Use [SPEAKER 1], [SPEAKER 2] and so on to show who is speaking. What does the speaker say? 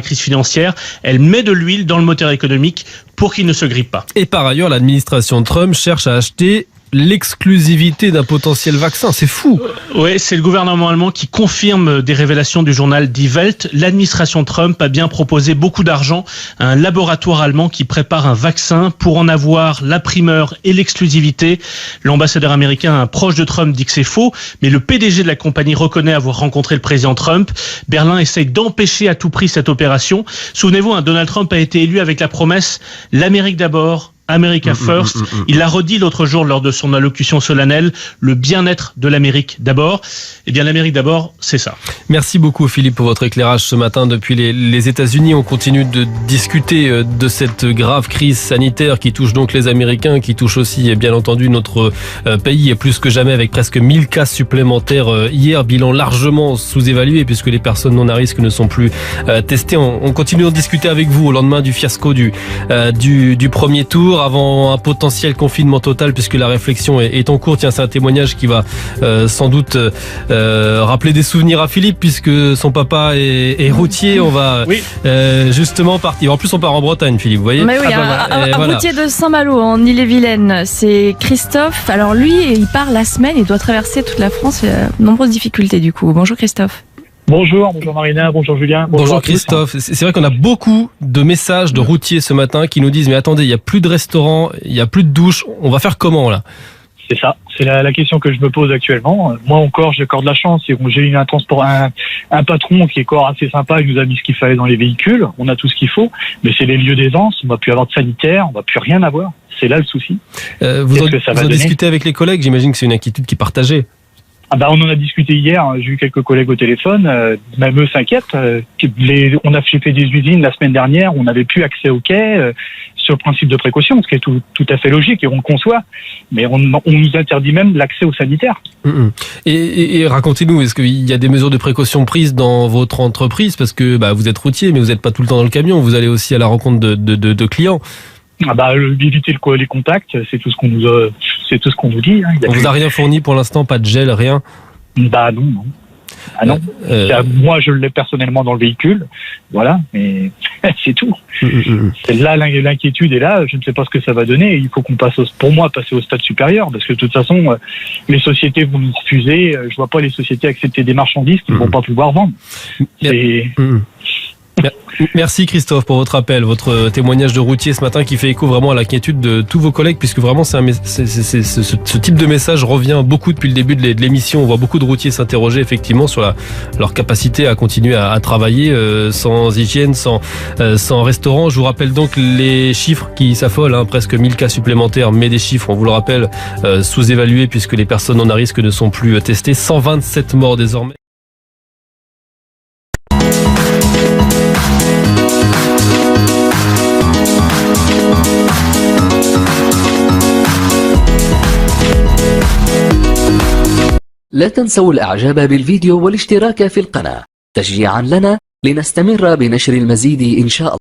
[SPEAKER 1] crise financière, elle met de l'huile dans le moteur économique pour qu'il ne se grippe pas.
[SPEAKER 2] Et par ailleurs, l'administration Trump cherche à acheter l'exclusivité d'un potentiel vaccin. C'est fou.
[SPEAKER 1] Oui, c'est le gouvernement allemand qui confirme des révélations du journal Die Welt. L'administration Trump a bien proposé beaucoup d'argent à un laboratoire allemand qui prépare un vaccin pour en avoir la primeur et l'exclusivité. L'ambassadeur américain, un proche de Trump, dit que c'est faux, mais le PDG de la compagnie reconnaît avoir rencontré le président Trump. Berlin essaye d'empêcher à tout prix cette opération. Souvenez-vous, Donald Trump a été élu avec la promesse « l'Amérique d'abord ». America First. Il l'a redit l'autre jour lors de son allocution solennelle, le bien-être de l'Amérique d'abord. Eh bien, l'Amérique d'abord, c'est ça.
[SPEAKER 2] Merci beaucoup Philippe pour votre éclairage ce matin depuis les États-Unis. On continue de discuter de cette grave crise sanitaire qui touche donc les Américains, qui touche aussi bien entendu notre pays et plus que jamais avec presque 1000 cas supplémentaires hier, bilan largement sous-évalué puisque les personnes non à risque ne sont plus testées. On continue d'en discuter avec vous au lendemain du fiasco du premier tour, avant un potentiel confinement total puisque la réflexion est en cours. Tiens, c'est un témoignage qui va sans doute rappeler des souvenirs à Philippe puisque son papa est routier. On va justement partir. En plus, on part en Bretagne, Philippe, vous voyez.
[SPEAKER 3] Mais oui, un routier de Saint-Malo en Ille-et-Vilaine, c'est Christophe. Alors lui, il part la semaine, il doit traverser toute la France. Il y a de nombreuses difficultés du coup. Bonjour Christophe.
[SPEAKER 4] Bonjour Marina, bonjour Julien.
[SPEAKER 2] Bonjour Christophe. C'est vrai qu'on a beaucoup de messages de routiers ce matin qui nous disent mais attendez, il n'y a plus de restaurants, il n'y a plus de douches, on va faire comment là ?
[SPEAKER 4] C'est ça, c'est la question que je me pose actuellement. Moi encore, j'ai encore de la chance. J'ai eu un patron qui est encore assez sympa, il nous a mis ce qu'il fallait dans les véhicules, on a tout ce qu'il faut, mais c'est les lieux d'aisance, on va plus avoir de sanitaire, on va plus rien avoir. C'est là le souci.
[SPEAKER 2] Vous en discutez avec les collègues, j'imagine que c'est une inquiétude qui est partagée.
[SPEAKER 4] On en a discuté hier, j'ai eu quelques collègues au téléphone, même eux s'inquiètent. On a fait des usines la semaine dernière, on n'avait plus accès aux quais sur le principe de précaution, ce qui est tout à fait logique et on le conçoit, mais on nous interdit même l'accès aux sanitaires.
[SPEAKER 2] Et racontez-nous, est-ce qu'il y a des mesures de précaution prises dans votre entreprise ? Parce que vous êtes routier, mais vous n'êtes pas tout le temps dans le camion, vous allez aussi à la rencontre de clients.
[SPEAKER 4] Éviter les contacts, c'est tout ce qu'on nous dit.
[SPEAKER 2] On vous a rien fourni pour l'instant, pas de gel, rien ?
[SPEAKER 4] Non. Ah non. Moi, je l'ai personnellement dans le véhicule, voilà, mais c'est tout. C'est là l'inquiétude est là. Je ne sais pas ce que ça va donner. Il faut qu'on passer au stade supérieur, parce que de toute façon, les sociétés vont nous refuser. Je vois pas les sociétés accepter des marchandises qu'ils vont pas pouvoir vendre.
[SPEAKER 2] Merci Christophe pour votre appel, votre témoignage de routier ce matin qui fait écho vraiment à l'inquiétude de tous vos collègues puisque vraiment ce type de message revient beaucoup depuis le début de l'émission. On voit beaucoup de routiers s'interroger effectivement sur leur capacité à continuer à travailler sans hygiène, sans restaurant. Je vous rappelle donc les chiffres qui s'affolent, presque 1000 cas supplémentaires, mais des chiffres, on vous le rappelle, sous-évalués puisque les personnes non à risque ne sont plus testées. 127 morts désormais.
[SPEAKER 5] لا تنسوا الإعجاب بالفيديو والاشتراك في القناة تشجيعا لنا لنستمر بنشر المزيد إن شاء الله.